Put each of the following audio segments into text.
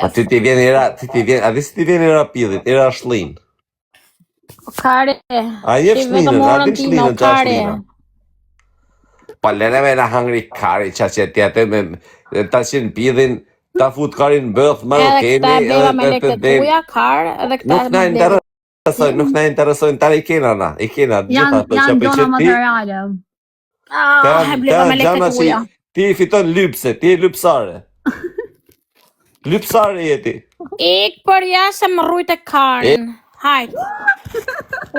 A ty ti vjen era, a di si ti vjen era pillit, era shlin. Kare. A je shlinën, a di shlinën qa shlina. Pa lene me na hangri kari qa që tjetë me ta qenë pidhin, ta fut karin bëth, më do kemi. Edhe këta beva me lekët tuja, kar, edhe këta nuk na interesojnë, nuk na interesojnë, tani i kena na, i kena gjitha të që gjona materiale. E bleva me lekët tuja. Ti fiton lypse, ti e lypsare. Lypsare jeti. Ik për jasë më rrujt e karën. Hajde.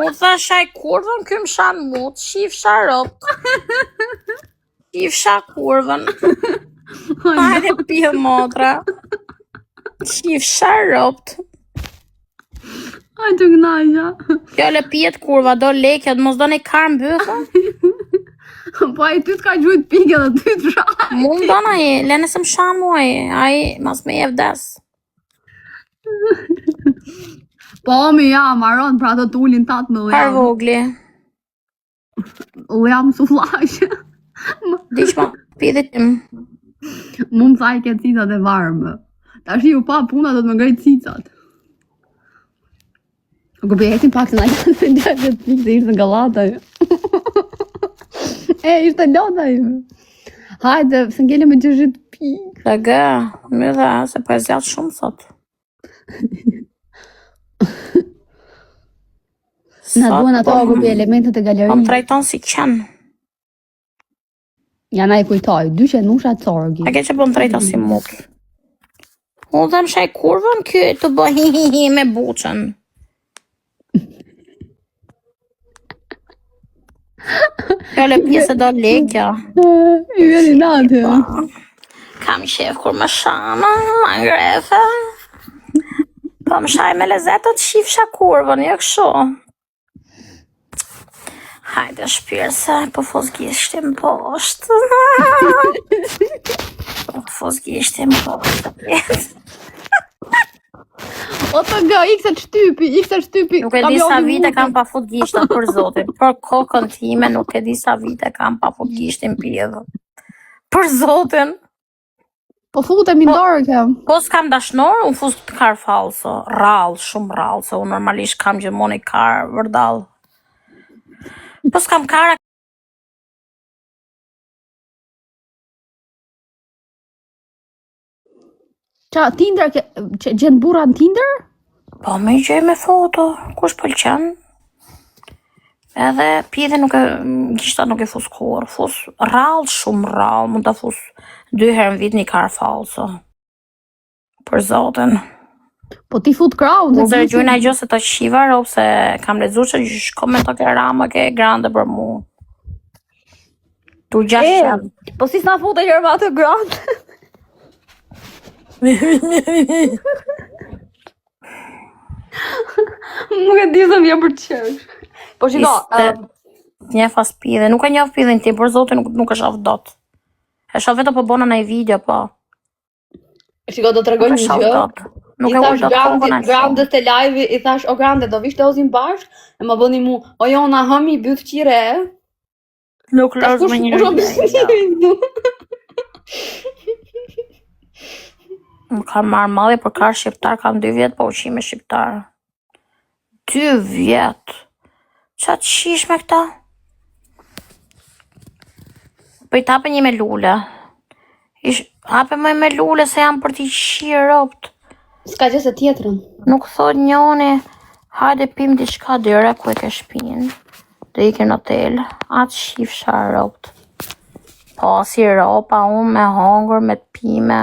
U thashaj kurvën, këm shanë mut, shifësha ropt. Shifësha kurvën. Hajde pihë modra. Shifësha ropt. Hajde gnajja. Kjo le pjetë kurva, do lekja, mos do ne karën bëhë. Po ai ty t'ka gjujt pike dhe ty t'shaj. Mund do na e, le nëse më shanë muaj, ai mas me e vdes. Po mi ja, maron pra ato t'ullin 18 Par vogli. Jam suflaqe. Dish ma pidit tim. Mu më thaj ke cicat e varme. Ta shi ju pa puna do të më ngrejt cicat. Ko bëjetin pak të na janë të gjaqet pikë se ishte galata ju. Ishte lota ju. Hajde, se ngele me 60 pikë. Lëgë, më dhe, se po e zjatë shumë sot. Na duan ato agobi elementet e galerisë. Po më trajton si qenë. Ja na i kujtoj, dyshe nusha corgi. A ke që po më trajton si mukë. U dhe më shaj kurvën, kjo të bë hi me buqën. Kjo le pjesë do lekja. I vjeni natë. Kam shef kur më shanë, më ngrefe. Po më shaj me lezetet shifësha kurvën, jo kësho. Hajde shpirëse, po fos gishtim poshtë. Po fos gishtim poshtë. O të nga, ikse shtypi. Nuk e di sa vite kam pa fut gishtin për zotin. Për kokën time nuk e di sa vite kam pa fut gishtin pjedhë. Për zotin. Po futemi ndorë kem. Po s'kam dashnor, unë fus të kar falso. Rallë, shumë rallë, se unë normalisht kam gjithmoni kar vërdal. Po s'kam kara. Qa, Tinder, gjenë burra në Tinder? Po me i gjej me foto, kush pëlqen. Edhe pjedhe nuk e, gishta nuk e fus kur, fus rallë, shumë rallë, mund të fus 2 herë në vit një kar falso. Për zotin. Po ti fut kraun. Unë zërë gjujna i gjose të shiva, ropë se kam lezu që komento ke rama ke grande për mu. Tu gjashtë. Po si s'na fut e herë atë grande? Nuk e di se vjen për qesh. Po shiko, një fas pidhe, nuk e njoh pidhen ti, për zotin nuk e shof dot. E shof vetë po bona në i video, po. Shiko, do të regoj një gjë. Nuk e ullë do të kokën a Grande të live, i thash, o Grande, do vish të ozim bashk, e më bëni mu, o jona hëmi, bytë qire. Nuk lësh me një rrë. Më kam marrë madhe për kar shqiptar, kam 2 vjetë, po uqime shqiptar. 2 vjetë. Qa të shish me këta? Po i tape një me lule. Hape më me lule se jam për t'i qirë ropt. S'ka gjë se tjetërën. Nuk thot njoni, hajde pim diçka dyre ku e ke shpinë. Do i ke në hotel. Atë shif shar ropt. Po si ropa unë me hongër, me t'pime.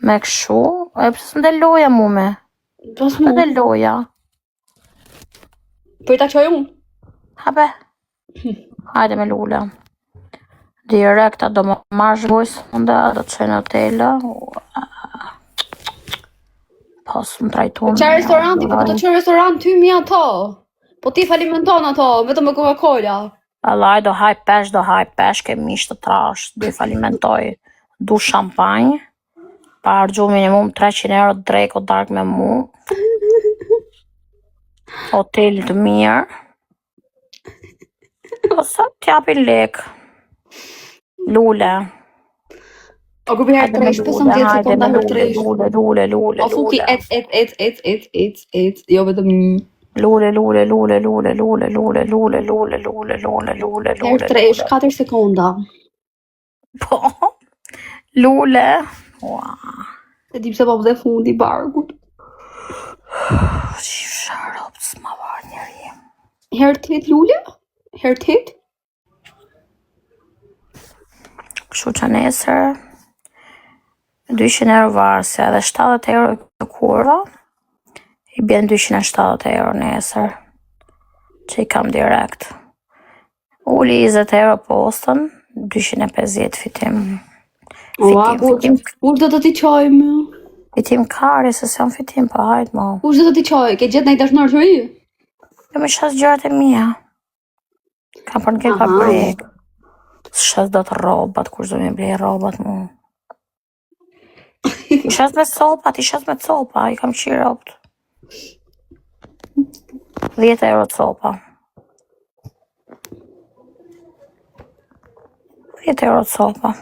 Me këshu, e pësë më dhe loja mu me. Më dhe loja. Po i ta qoj unë? Habe. Hajde me lule. Direkta do më marrë zhvojsë munde, do të qoj në hotelë. Po së më trajtu në. Qa restoranti, po të qoj restorant ty mi ato. Po ti falimenton ato, vetëm me Coca-Cola. Allaj, do haj pesh, ke mishë të trash, do i falimentoj. Du shampanjë. Pa argju minimum 300 euro drejko dark me mu. Hotel të mirë. Po sa t'japin lek. Lule. O ku herë 3, 15 sekonda herë 3. Lule. O fuki et, jo vetëm një. Lule. Herë 3, 4 sekonda. Po. Lule. Ua. E di pse po dhe fundi barkut. Sharop s'ma var njeri. Herë 8 lule? Herë 8? Kështu që nesër 200 euro varëse dhe 70 euro të kurva i bjen 270 euro nesër që i kam direkt. Uli 20 euro postën 250 fitim. Kush do të t'i qojmë? Fitim kari se s'jam fitim pa hajt mo. Kush do të t'i qoj? Ke gjetë në i dashnorë të ri? Jo me shas gjërat e mija. Kam për në ke ka brek. Shas do të robat, kush do me blej robat mu. I shas me copat, i kam qirë robt. 10 euro copa. 10 euro copa.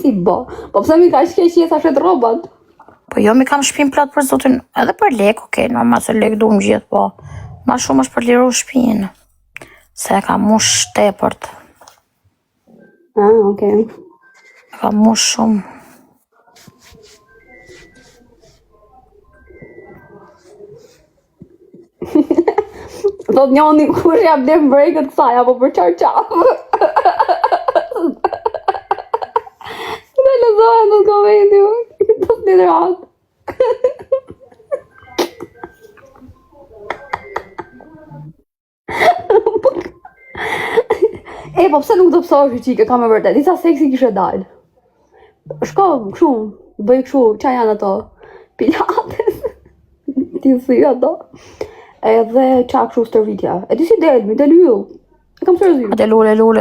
Si bo? Po pse mi ka shkeq që sa shet robat? Po jo mi kam shpin plot për zotin, edhe për lek, okej, normal se lek du më gjithë, po ma shumë është për liru shpin. Se e kam mush shtepërt. Okej. E kam mush shumë. Thot njoni kush ja blem brekët kësaj, apo për qarqafë. Dhe lëzohen në komedi, të sliderat. Po pse nuk do pësosh i qike, ka me vërtet, disa seksi kishe dalë. Shko, këshu, bëj këshu, qa janë ato? Pilates, ti si ato. Edhe qa këshu stërvitja. E ti si del, mi del yll. E kam sërë zyr. Ate lule.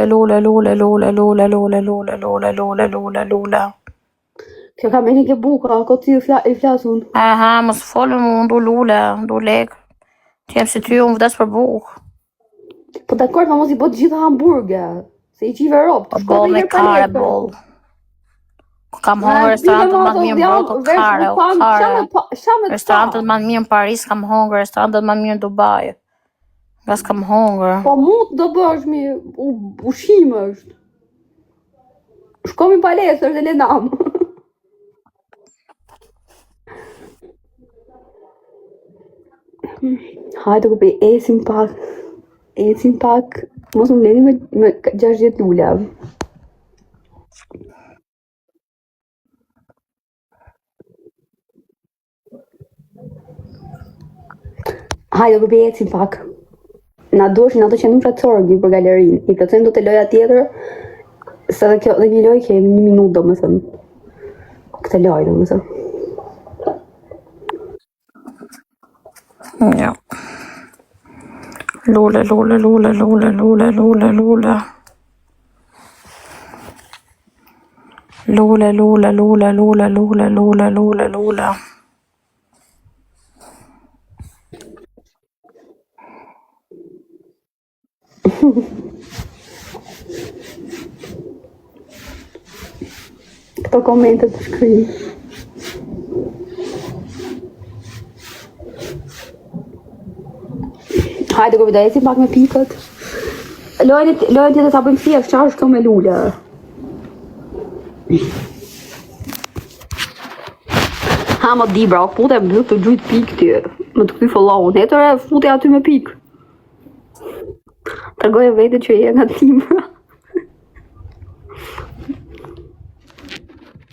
Kjo kam e një ke buka, ko ti i flasun. Aha, mos folën mu, ndu lule, ndu lek. Ti jem si ty, unë vdes për buk. Po dakord, ma mos i bot gjitha hamburger. Se i qive ropë. Bol me kare, bol. Kam hongë restorantet ma të mirë në botë, kare. Restorantet ma të mirë në Paris, kam hongë, restorantet ma të mirë në Dubai. Nga s'kam hongë. Po mu të do bësh mi ushim është. Shkomi palesër dhe ledam. Hajde ku pe esim pak, mos më leni me 60 lullav. Hajde ku pe esim pak. Na doshin ato që nuk ratësorgi për galerin. I procent do të loja tjetër, se dhe kjo dhe një loj ke 1 minutë do më thënë. Këtë loj do më thënë. Ja. Lule. Këto komente të shkrim. Hajde ku vidoj, ecim pak me pikët. Lojën tjetër ta bëjmë thjesht, çfarë është kjo me lule? Ha më di bra, fute më të gjujt pikë ty. Më të këty follow, netër e fute aty me pikë. Tërgoj e vete që je nga timra.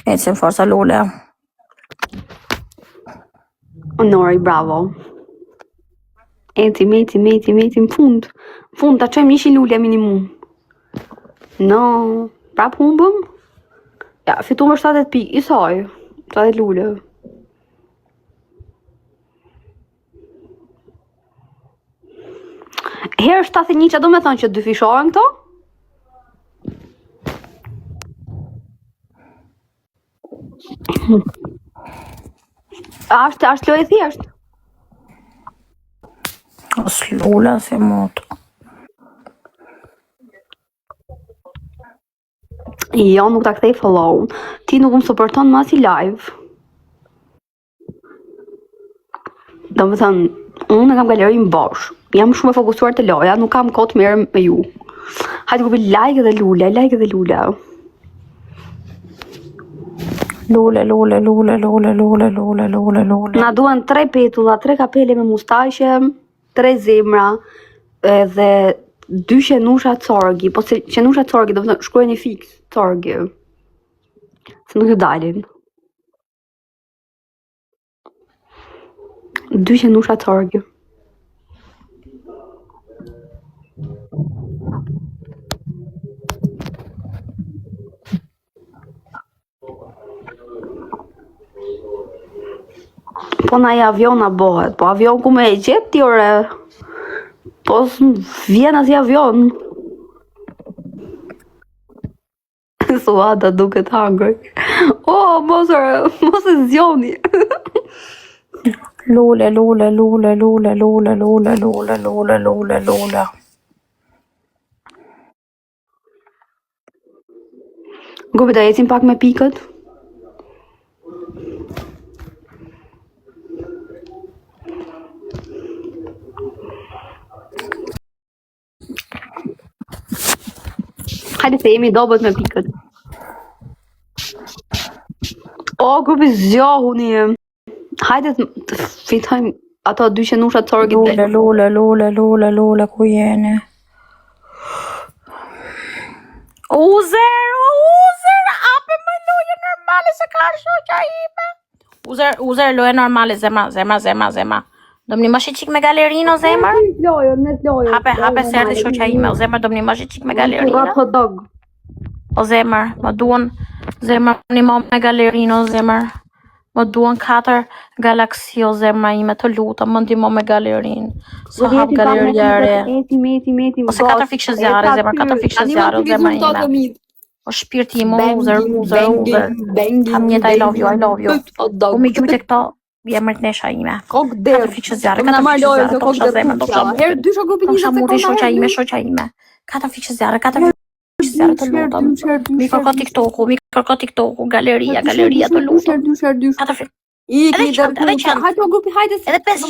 Ecim forsa lule. Nori, bravo. Ecim, fund. Fund, ta qojmë 100 lule minimum. No, prap humbëm? Ja, fitu më 70 pikë, i saj. 70 lule. Herë 71 që do me thonë që 2 fishohen këto? Ashtë lojë thjesht? Është lula si moto. Jo, nuk ta kthej follow. Ti nuk më supporton ma si live. Do më thënë, unë kam galerin bosh. Jam shumë e fokusuar të loja, nuk kam kohë të merrem me ju. Hajde kupi like dhe lule, like dhe lule. Lule. Na duan 3 petulla, 3 kapele me mustaqe, 3 zemra, edhe 2 qenusha corgi. Po se qenusha corgi, do të thënë shkruajeni fiks corgi. Se nuk ju dalin. 2 qenusha corgi. Po na i aviona bëhet, po avion ku me e gjet ti ore. Po vjen as i avion. Suada duket hungry. Oh, mos e zgjoni. Lule. Gobi ta ecim pak me pikët. Hajde se jemi dobët me pikët. O, grupi zgjohuni. Hajde të fitojmë ato 2 qenusha të orgit. Lule, ku jeni? Uzer, ape më loje normale se ka shoqja ime. Uzer, loje normale, zemra. Do më një mashi qik me galerino, zemër? Hape se erdi shoqja ime, o zemër, do më një mashi qik me galerino. O zemër, më duan, zemër, një ma me galerino, zemër. Më duan 4 galaksi, o zemra ime, të luta, më ndimo me galerin. Sa hap galeria re. Metim. Ose 4 fikshë zjarë, zemër, 4 fikshë zjarë, o zemra ime. O shpirti im, uzer. Kam njët, I love you. U mi gjujt e këto, jemër të nesha ime. 4 fikshë zjarë, 4 fikshë zjarë, toksha zemër, toksha muti, shoqa ime. 4 fikshë zjarë, 4 fikshë zjarë, të lutëm. Mi kërko TikToku, galeria, të lutëm. 4 fikshë. Edhe qënë. Edhe 5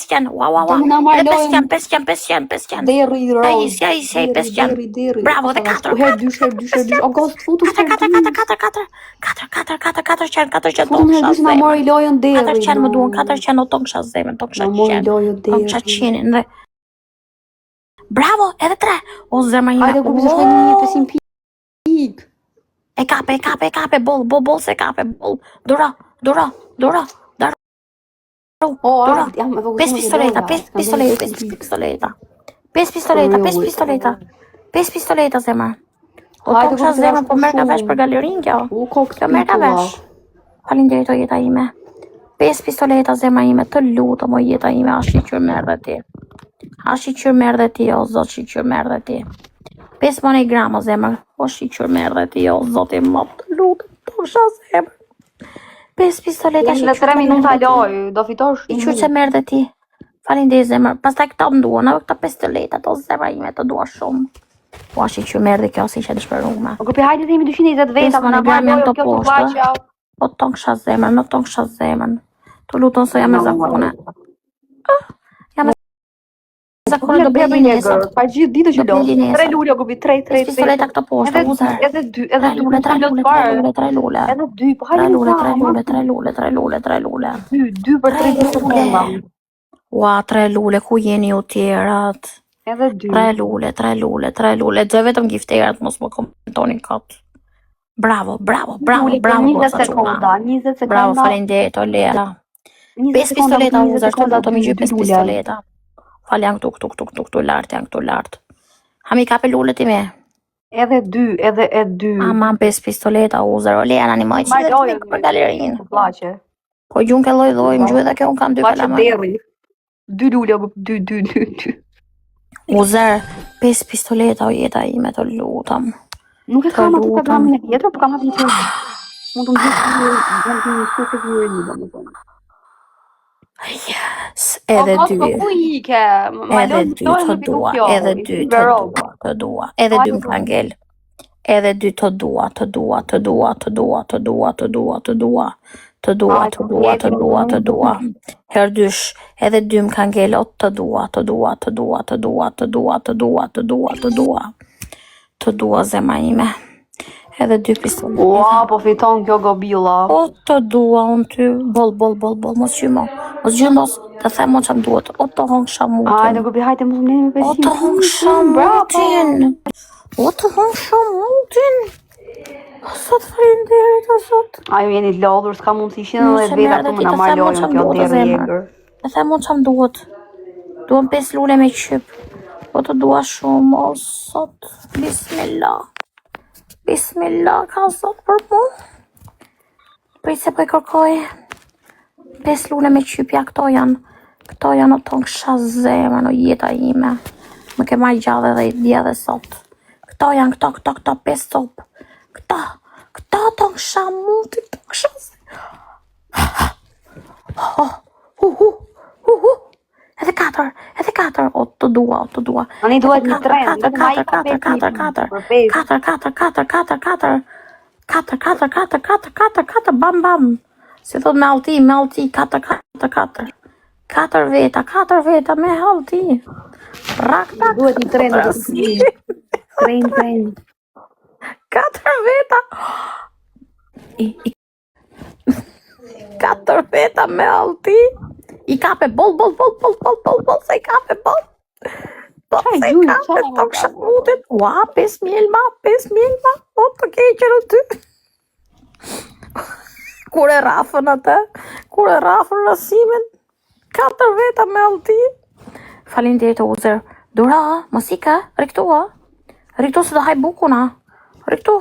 qënë. Wow. Edhe 5 qënë. Ja i 5 qënë. Bravo, edhe 4. 4 qënë. Më duon 4 qënë o toksha zemën. Toksha qenin. Bravo, edhe 3. O zemër ime. E kape, bol se kape, bol. Dora. 5 pistoleta. 5 pistoleta, zemër. O toksha zemër, po merr ka vesh për galerin kjo. Kjo merr ka vesh. Falinderit o jeta ime. 5 pistoleta, zemër ime, të lutëm o jeta ime, a shiqyr merr dhe ti, o zot shiqyr merr dhe ti. 5 monogram, o zemër, o shiqyr merr dhe ti, o zot i mop, të lutëm, toksha zemër. 5 pistoleta shiqyr. 3 minuta loj, do fitosh. I qyr që merr dhe ti. Falinderit zemër, pastaj këta më duan, këta pistoleta, to zemër ime të dua shumë. Po a shiqyr merr dhe kjo si që dëshpërume. O grupi hajde të jemi 220 veta, më në marrë kjo të vaqa. O toksha zemër, të lutën se jam e zakone. Zakone do bëjë nesër. Pa gjithë ditë që do. 3 lule, grupi, 3. Pistoleta këto poshtë, uzer. Edhe 2, edhe 2. 3 lule. Edhe 2, po hajde 3 lule. 2 për 3 sekonda. Ua, 3 lule, ku jeni u tjerat? Edhe 2. 3 lule. Gjë vetëm gifterat, mos më komentoni kot. Bravo. 20 sekonda. Bravo, falenderit, o lera. 5 pistoleta, uzer, të mi gjy 5 pistoleta. Fal janë këtu lartë. Hami kape lullet i me. Edhe 2. Aman 5 pistoleta, uzer, o lera, një mojë që dhe të mikë për galerinë. Po gjun ke loj, më gjuhe dhe kjo unë kam 2 kalamaj. 2 lule, 2. Uzer, 5 pistoleta o jeta ime të lutëm. Nuk e kam atë programin e tjetër, po kam atë një tjetër. Mund të më gjithë një Yes, edhe dy. Ku ike? Edhe dy të dua, edhe dy të dua, të dua. Edhe dy më kanë ngel. Edhe dy të dua, të dua, të dua, të dua, të dua, të dua, të dua. Të dua, të dua, të dua, të dua. Her dysh, edhe dy më kanë ngel, o të dua, të dua, të dua, të dua, të dua, të dua, të dua, të dua. Të dua zemra ime. Edhe dy pistolet. Ua, po fiton kjo gobilla. O të dua unë ty, bol, mos gjymo. Mos gjymos, të them o që më duhet. O të hongë shamutin. Hajde gobi, hajde mos më lejmë O të hongë shamutin. O të hongë shamutin. O sot falenderit, o sot. Ajo jeni lodhur, s'ka mund si 110 veta të më në marlojnë kjo derë jegër. E them o që më duhet. Duhem 5 lule me qyp. O të dua shumë, o sot. Bismillah. Bismillah, ka sot për mu. Prej se për kërkoj 5 lune me qypja, këto janë o tonë kësha zemër në jeta ime. Më ke maj gjallë dhe i dje dhe sot. Këto janë, këto 5 sopë. Këto tonë kësha muti, tonë kësha zemër. Edhe 4, o të dua. Ani duhet një tren, 4, bam. Si thot me alti, 4. 4 veta me alti. Rak. Duhet një tren, tren. 4 veta. 4 veta me alti. I kape bol, se i kape bol. Se i kape të këshamutit. Ua, 5 mjelma. O, të keqër o ty. Kur e rafën atë, rasimin. 4 veta me alti. Falenderit o uzer. Dura, mosika, riktu se të haj bukuna. Riktu.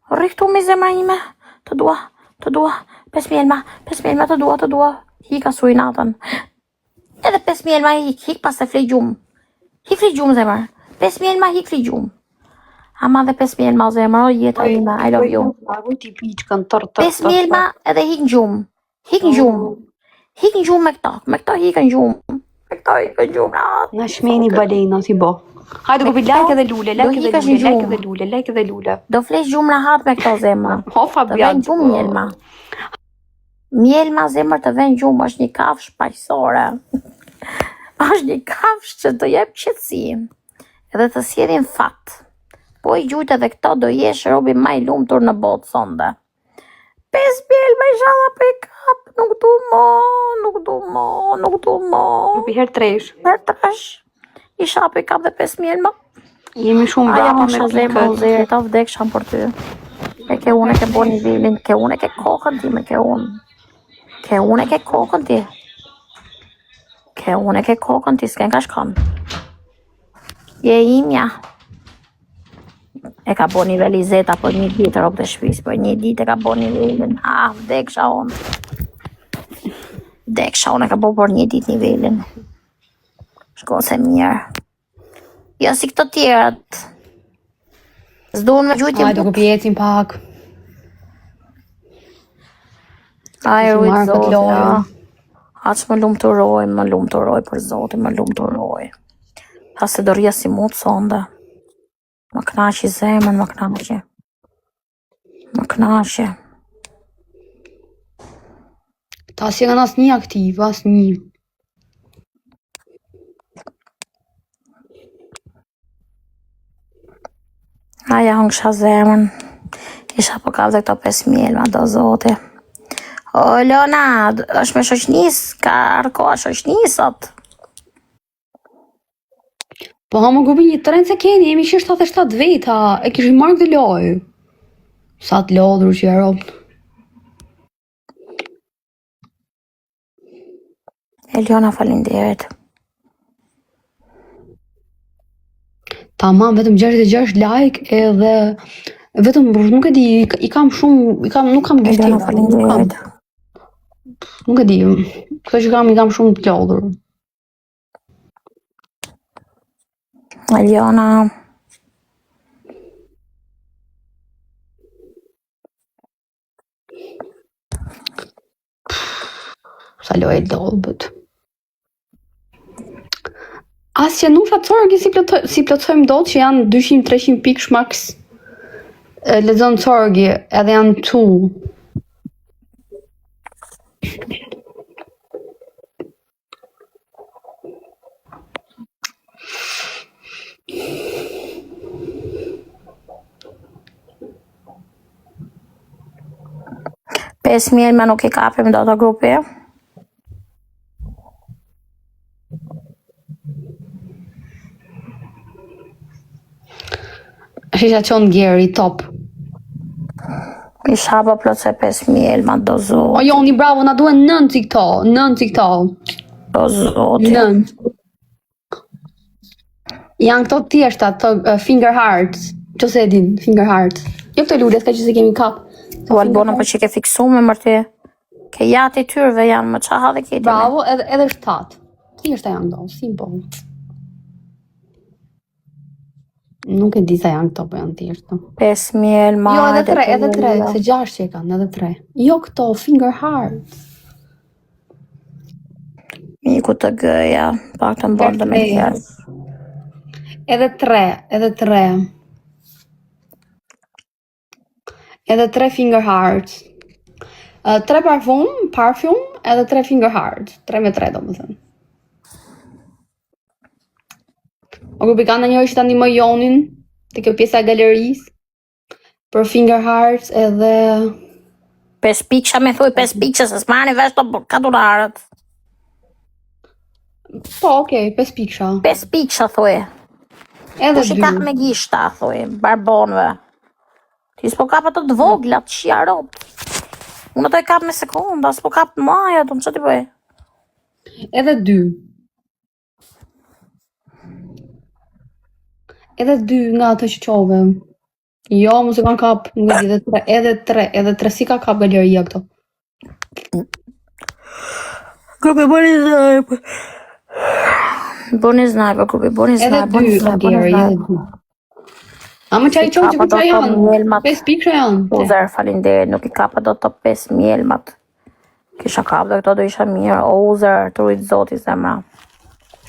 Riktu me zemra ime. Të dua. 5 mjelma, të dua. Hika su i natën. Edhe 5 mjelma hik pas të flej gjumë. Hik flej gjumë zemër. 5 mjelma hik flej gjumë. Ama dhe 5 mjelma zemër, o jeta ime, I love you. 5 mjelma edhe hik në gjumë. Hik në gjumë me këto hik në gjumë. Në shmeni balena si bo. Hajde gobi, like edhe lule. Do flesh gjumë në hatë me këto zemër. Hofa Të ven gjumë mjelma. Mjelma zemër të ven gjumë, është një kafsh paqësore. Është një kafsh që të jep qetësi. Edhe të sjedhin fat. Po i gjujt edhe këto do jesh robi ma i lumtur në botë sonde. 5 mjelma i shala për i kap. Nuk du mo. Gobi her tresh. I shala për i kap dhe 5 mjelma. Jemi shumë brava me pikët. Aja ta vdek sham për ty. E ke unë e ke bo nivelin, ke unë e ke kokën ti me ke unë. Ke unë e ke kokën ti, s'ken ka shkon. Je imja. E ka bo nivel i zeta për një ditë rogë të shpis, për një ditë e ka bo nivelin. Vdeksha unë. E ka bo për një ditë nivelin. Shko se mirë. Jo si këto tjerat. S'duhen me gjujtim. Hajde ku pjecim pak. Ai rujt zotin. Aq më lumturoj për zotin, më lumturoj. Ha se do rria si mut sonde. Më knaqi zemën, më knaqi. Ta si kanë asnjë aktiv, asnjë. Aja hongësha zemën. Isha po kap dhe këto 5 mjelma, do zoti. O, Leona, është me shoqnis, ka arkoa shoqnis sot. Po ha më gobi një tren se keni, jemi 77 veta, e kishim marrë këtë lojë. Sa të lodhur që jaropë. Leona, falenderit. Tamam, vetëm 66 like edhe vetëm nuk e di, i kam nuk kam gjystim. Nuk e di. Këto që i kam shumë të lodhur. Eliona. Faloj e dolbët. As që nusha Corgi si plotësojmë dot që janë 200-300 pikë maks. Lexon Corgi edhe janë tu. Pesë mjel me nuk I kapim do të grupi. Shisha qonë Gjeri, top. Isha po plotse 5.000 ma do O zoti. Joni, bravo, na duhen 9 i këto, 9 i këto. Do zoti. 9. Janë këto tjeshta, të finger hearts. Që se din, finger hearts. Jo këto lullet, ka që se kemi kap. Tu albonën për që ke fiksu me mërti. Ke jati tyrve janë më qaha dhe keti. Bravo, edhe 7. Tjeshta janë do, simple. Nuk e di sa janë këto, po janë tjeshta. 5.000 ma. Jo, edhe 3, se 6 që e kanë, edhe 3. Jo këto, finger hearts. Miku të gëja, pak të mbërë dhe me tjerë. Edhe 3. Edhe 3 finger hearts. 3 parfum, edhe 3 finger hearts. 3 me 3 do më thënë. O grupi ka në njëri që ta ndihmoj Jonin të kjo pjesa e galerisë për finger hearts edhe 5 pikësha me thuj 5 pikësha se s'marni vesh të katunarët. po, okej, 5 pikësha. 5 pikësha thuj. Edhe Po shi ka 2. me gishta thuj, barbonve. Ti s'po kap ato të vogla, të shia ropë. Unë ato I kap me sekonda, s'po kap të maja, të më që t'i bëj. Edhe 2. Edhe 2 nga ato që qove. Jo, mu se kanë kap, nuk e di, edhe 3 si ka kap galeria këto. Grupi boni znajpë. Boni znajpë, grupi boni Edhe znajpë, 2 boni znajpë, Gary, edhe 2. A më qaj qonë që ku qa janë? 5 pikësha janë. Uzer, falinderit, nuk I kapa do të 5 mjelmat. Kisha kap dhe këto do isha mirë. O, Uzer, të rujtë zoti zemra.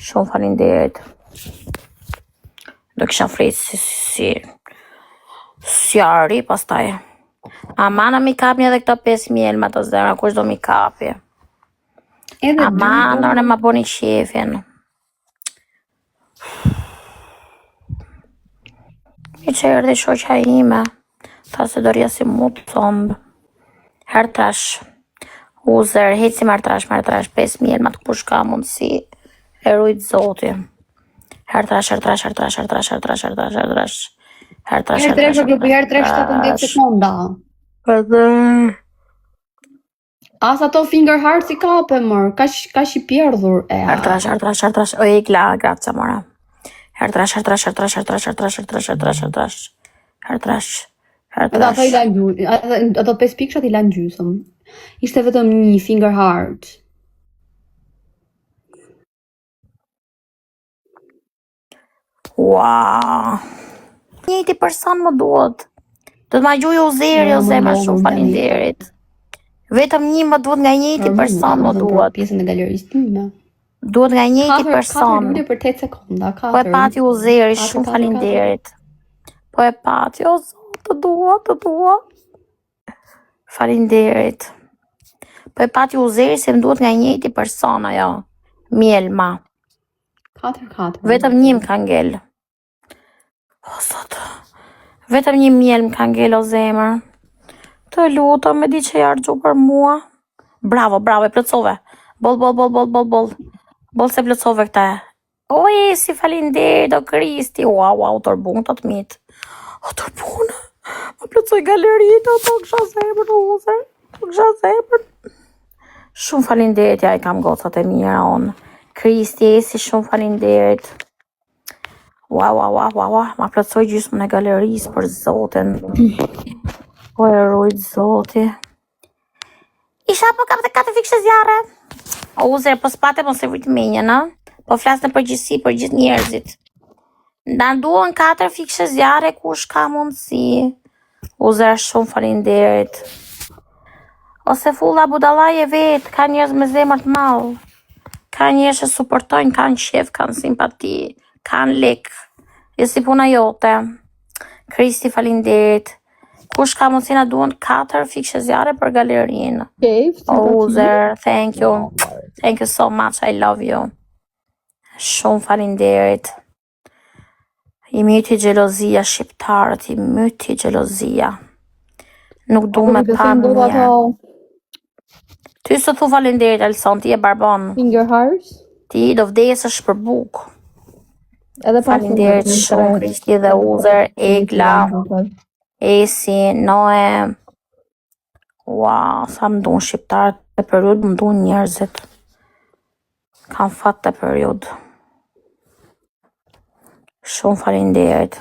Shumë falinderit. Do kisha frejtë si ari, pastaj. Amana mi kapni edhe këto 5 mjelmat o zemra, kush do mi kapi. Edhe 2. Amana, në ma boni qefin. I që erdi shoqa ime, tha se do rja si mutë zombë. Her trash. Uzer, heci mer trash, 5.000 ma të kush ka mundësi e rujtë zoti. Her trash. Herë 3 grupi, herë 3 17 sekonda. Edhe... As ato finger hearts I kape mër, ka shi pjerdhur e. Her trash. O e kla, gracia mora. Her trash. Edhe ato I lanë gjysëm, ato 5 pikëshat I lanë gjysëm. Ishte vetëm një finger heart. Wow. Njëti person më duhet. Do të ma gjuj Uzeri o zemra, shumë falinderit. Vetëm një më duhet nga njëti person më duhet. Pjesën e galerisë time. Duhet nga njëti person. 4 lule për 8 sekonda. Po e pati Uzeri, shumë falinderit. Po e pati, o zotë, të dua. Falinderit. Po e pati Uzeri se më duhet nga njëti person ajo. Mjelma. 4. Vetëm një më ka ngel. O zotë. Vetëm një mjel më ka ngel o zemër. Të luta me di që jarë për mua. Bravo, e plëcove. Bol. Bol se plëcove këta e. Oje, si falinderit, o Kristi. Wow, tërbun të mitë. O tërbun. Më plëcoj galerit, o të kësha zemër, Uzer. Të kësha zemër. Shumë falinderit, ja I kam gocat e mira onë. Kristi, si shumë falinderit. Wow, ma plëcoj gjysmën e galerisë për zotin. Po e rujtë zoti. Isha po kap të 4 fikshë zjarë. O Uzer, po s'pate po se vrit menjë, në? Po flasë në përgjithsi për gjithë njerëzit. Nda nduën 4 fikshë zjarë kush ka mundësi. Uzer, shumë falinderit. Ose fulla budallaje vetë, ka njerëz me zemër të madh. Ka njerëz që suportojnë, kanë qef, kanë simpati, kanë lek. Jo si puna jote. Kristi, falinderit. Kush ka mundësi na duan 4 fikshe zjarre për galerinë. Uzer, thank you. Thank you so much, I love you. Shumë falinderit. I myti xhelozia shqiptarët, i myti xhelozia. Nuk du me pa mirë. Ty së thu falinderit, Elson, ti e barbon. Finger hearts. Ti do vdesësh për bukë. Edhe falinderit shumë, Kristi dhe Uzer, Egla, Esi, Noe. Wow, sa më dun shqiptarët të periud, më dun njerëzit. Kam fat të periud. Shumë falinderit.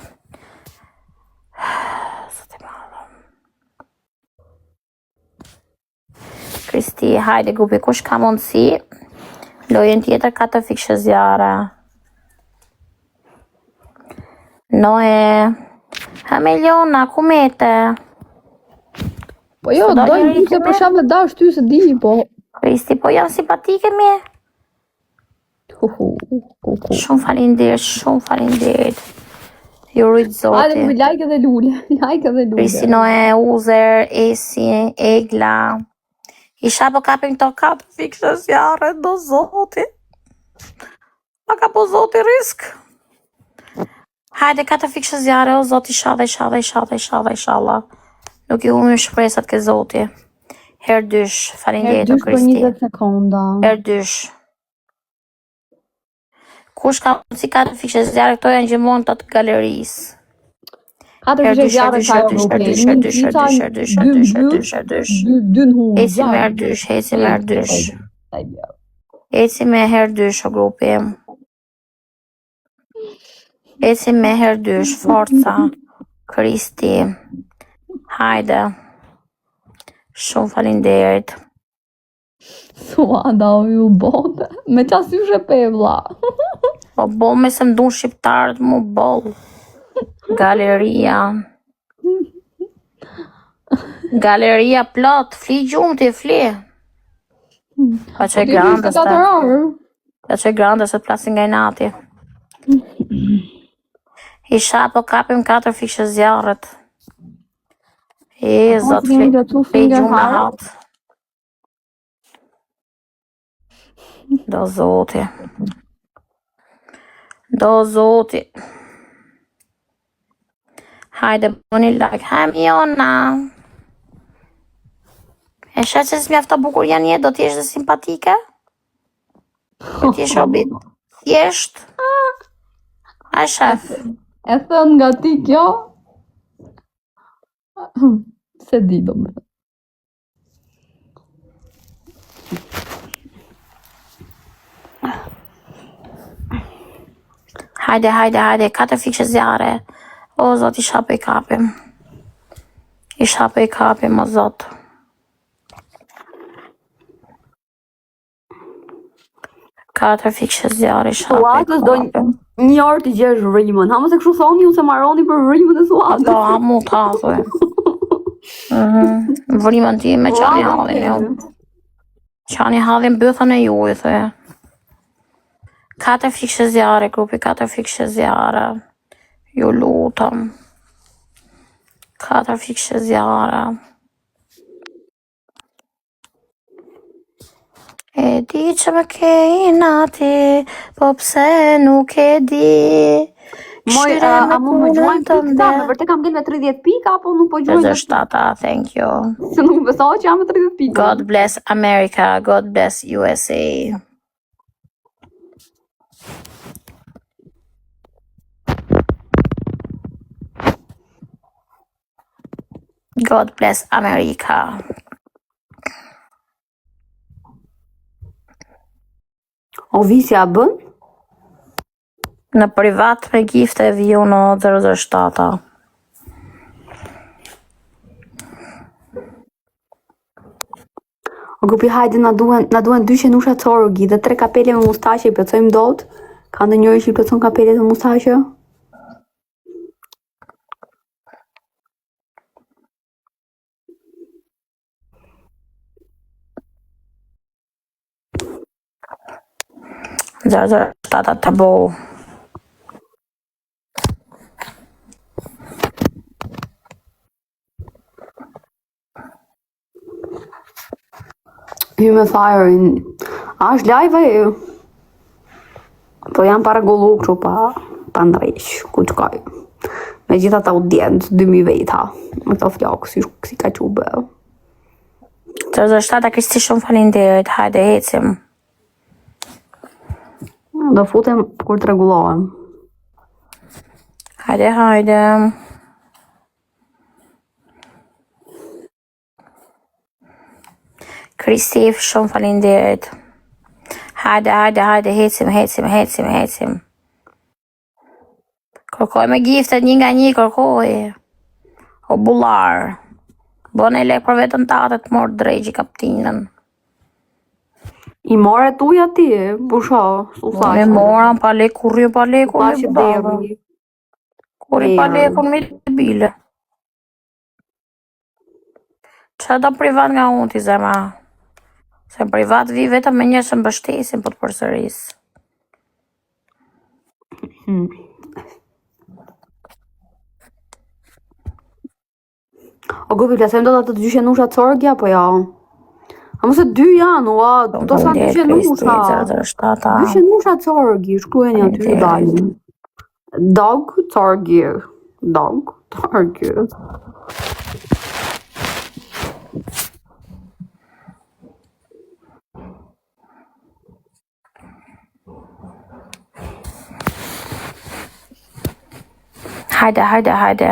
Kristi, hajde grupi, kush ka mundësi? Lojën tjetër 4 fikshe zjarre. Noe, Hameliona, ku mete? Po jo, dojnë se për shamë dhe dash ty se di, po. Kristi, po janë simpatike me? Shumë falinderit, shumë falinderit. Ju rujtë zoti. Hajde, me like edhe lule, like edhe lule. Kristi, Noe, Uzer, Esi, Egla. Isha po kapim këto 4 fikshe zjarre, do zoti. Ma ka po zoti risk. Hajde 4 fikshe zjarre, o zoti, inshallah. Nuk i humim shpresat ke zoti. Her dysh, falinderit o Kristi. Her dysh për 20 sekonda. Her dysh. Kush ka si 4 fikshe zjarre, këto janë gjithmonë të galerisë. 4 fikshe zjarre ka jo Eci me her dysh o grupi. Eci me her dysh, forca, Kristi. Hajde. Shumë falinderit. Suada o ju bote. Me qa syshe pevla. Po bo me se mdun shqiptarët mu bol. Galeria. Galeria plot. Fli gjumë ti, fli. Pa që e grande së. Pa që e grande se plasin nga i nati. Isha po kapim 4 fikshe zjarët. Zot fli gjumë në hatë. Do zoti. Do zoti. Hajde, bëni like. Hamiona. E shetë që s'mjafta bukur janë jetë, do t'jesh dhe simpatike? Do t'jesh obit? Thjesht? A shef? E thënë nga ti kjo? Se di do me. Hajde, 4 fikshe zjarre. O, zot, isha për i kapim. Isha për i kapim, o, zot. Katër fikshe zjarre, isha për i Suatës do kapim. një orë të gjesh rrimën. Hama se kështu thoni ju se marroni për rrimën e Suatës. Do, hamu të hazoj. Vrimën ti me qani hadhin ju. Qani hadhin bëthën e ju, i thë. 4 fikshe zjarre, grupi 4 fikshe zjarre. Ju lutëm. 4 fikshe zjarre. E di që më ke i nati, po pse nuk e di. Moj, a mu më gjojnë pikë me vërte kam gëllë me 30 pika, apo nuk po gjojnë? 37, thank you. Se nuk besoj që jam me 30 pika. God bless America, God bless USA. God bless America. O visja bën? Në privat me gifte e viju në 007. O grupi hajde na duen 2 qenusha corgi dhe 3 kapele me mustaqe i pëcojmë dot. Ka në njëri që i pëcon kapele me mustaqe? 007 të bo. Ju me thajrin, a është live e ju? Po jam para gullu kështu pa ndreq, ku të kaj. Me gjitha ta audiencë, 2000 veta. Me të flakë, si ka që bë. 007 Kristi shumë falinderit, hajde hecim. Do futem kur të regulohem. Hajde. Kristi shumë falinderit. Hajde, hecim. Kërkoj me giftet një nga një, kërkoj. O bullar. Bone lek për vetën tate të morë drejgji kaptinën. I more tuja ti, busha, Me moran pa lek, kurri pa lek, kurri pa lek, unë me të bile. Që do privat nga unë ti zema? Se në privat vi vetëm me njërë që më bështesin për të përsëris. O gupi, plasem do të gjyshe nusha të sorgja, po ja. A mëse 2 janë, do sa gjyshe nusha. Gjyshe nusha të sorgji, shkruaj një aty dalin. Dog, sorgji. Hajde.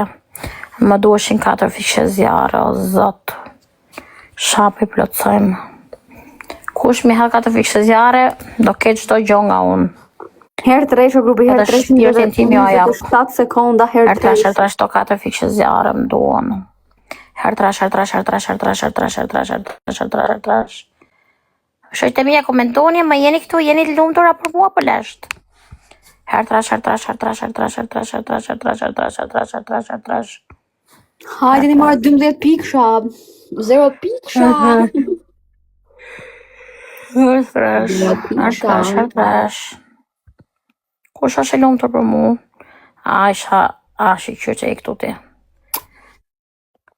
Më dueshin 4 fishe zjarë, o zot. Shapi plotësojmë. Kush mi ha 4 fishe zjarë, do keq çdo gjë nga unë. Herë të rejshë, grupi herë të rejshë, 27 sekonda, herë të rejshë. Herë trash do 4 fishe zjarë, më duon. Herë trash. Shojtë mija komentoni, më jeni këtu, jeni të lumtura për mua për lesht. Herë trash. Hajde një marrë 12 piksha, 0 piksha. Herë trash. Kush është e lumtur për mu? Shikë që i këtu ti.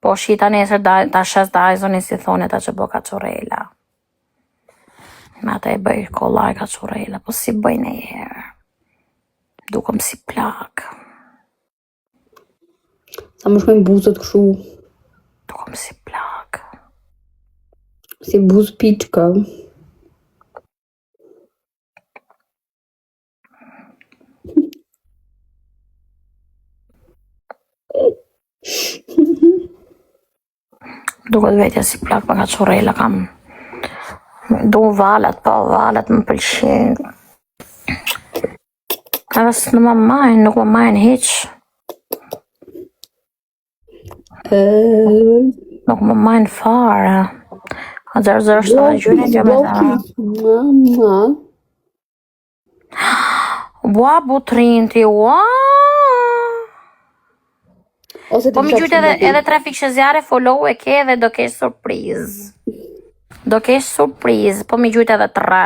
Po shita nesër ta shes dajzoni si thone ta që bë kacorela. Me ata e bëj kollaj kacorela, po si bëjnë e herë. Dukëm si plak. Sa më shkojnë buzët këshu. Dukëm si plak. Si buzë piqka. Duket vetja si plak me kacorela kam. Du valet më pëlqen. Edhe së nuk më majnë hiq. Nuk më majnë fare. A 007 gjyne gjë me të. Ua butrin ti, ua. Po mi gjyte edhe 3 fikshë zjarë follow e ke dhe do kesh surpriz. Po mi gjyte edhe 3.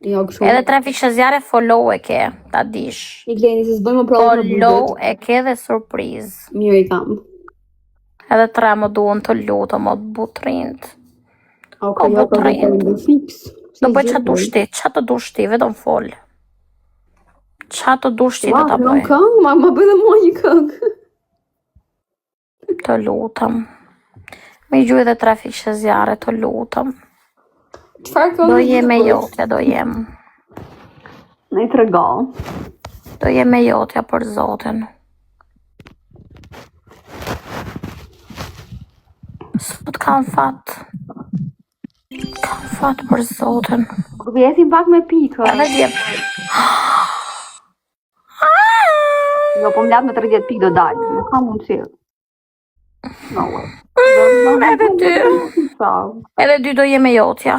Edhe 3 fikshë zjarë follow e ke, ta dish. Follow e ke dhe surpriz. Mirë i kam. Edhe 3 më duon të lutë, më të butrint. O butrint. Do bëj qa të dushti, vetëm fol. Qa të dushti do të bëj. Ma bëj dhe mua një këngë. Të lutëm. Mi gjuj dhe 3 fikshë zjarë, të lutëm. Do jem e jotja, do jem. Në i të regal. Do jem e jotja për zotin. Sot kam fat. Kam fat për zotin. Vjesim pak me pikë. Edhe djem. Jo, po më latë me 30 pikë do dalë. Nuk ka mund qilë. Edhe dy do jem e jotja.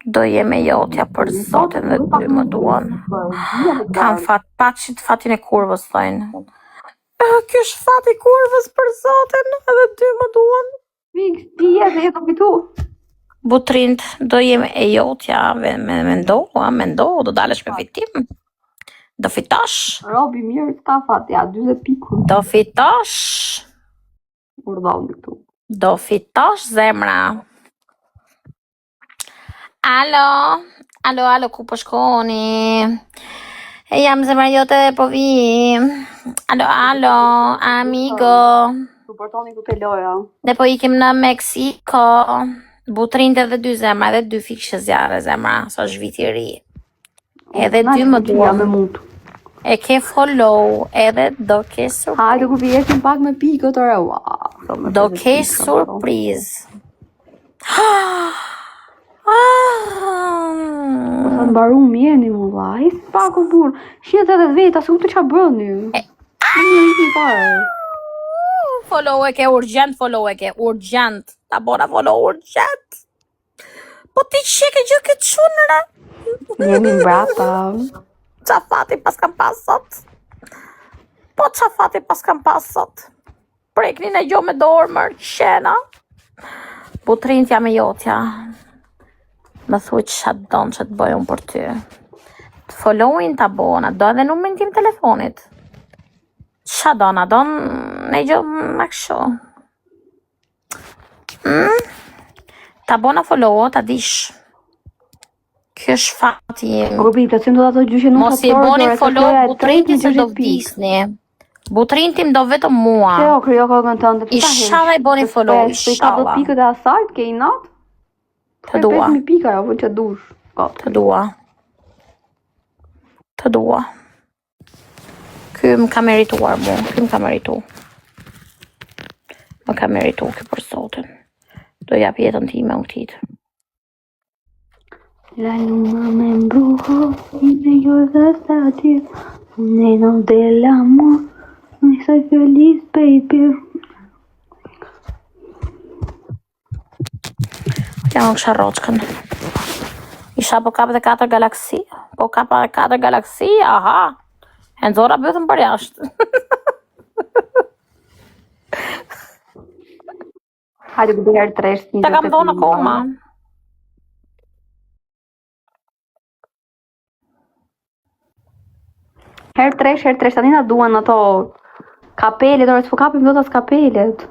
Do jem e jotja për zotin dhe 2 më duan. Kam fat, pakshit fatin e kurvës, thajnë. Kjo është fati kurvës për zotin, edhe 2 më duan. Fix, ti jetë e jetë fitu. Butrint, do jem e jotja, mendo, do dalesh me fitim. Do fitosh? Robi mirë s'ka fat, ja, 40 pikë. Do fitosh? Urdhon këtu. Do fitosh, zemra. Alo, ku po shkoni? E jam zemra jote dhe po vim. Alo, amigo. Suportoni ku te loja. Ne po ikim në Meksiko. Butrint edhe 2 zemra, edhe 2 fikë zjarre zemra, sa është viti ri. Edhe 2 më duam. E ke follow, edhe do ke surpriz. Hajde ku vjetin pak me pikë të rewa. Do ke surpriz. Sa mbaru mirë më vaj, pak u burë. Shqet edhe veta, se ku të qa bëni. Follow e ke urgent. Ta bona follow urgent. Po ti që ke gjë këtë qunëra? Jemi mbrapa. Qa fati pas kam pasot? Po qa fati pas kam pasot? Prekni në gjo me dorë mërë qena. Butrint jam e jotja. Më thuj që donë që të bëjë unë për ty. Të followin ta bona, do edhe numrin tim telefonit. Qa dona, donë në gjo më kësho. Ta bona follow, ta dish. Kjo është fati im. Robi, të cëndo ato gjyshe nuk mos i boni follow Butrintin se do vdisni. Butrintin do vetëm mua. Kryo kokën tënde. Inshallah i boni follow, inshallah. Ka 10 pikët e asajt, ke i natë? Të dua. 5.000 pika, jo, që dush. Të dua. Ky më ka merituar mu, Më ka meritu ky për sotin. Do jap jetën time unë këtit. La luna me embrujo y me llora hasta ti. Neno del amor, soy feliz, baby. Ja në kësha roçkën. Isha po kap dhe 4 galaksi. Aha. E nëzora bëthëm për jashtë. Hajde ku herë 3. Ta kam thonë akoma. Herë 3, tani na duan ato kapelet, ora s'po kapim dot as kapelet.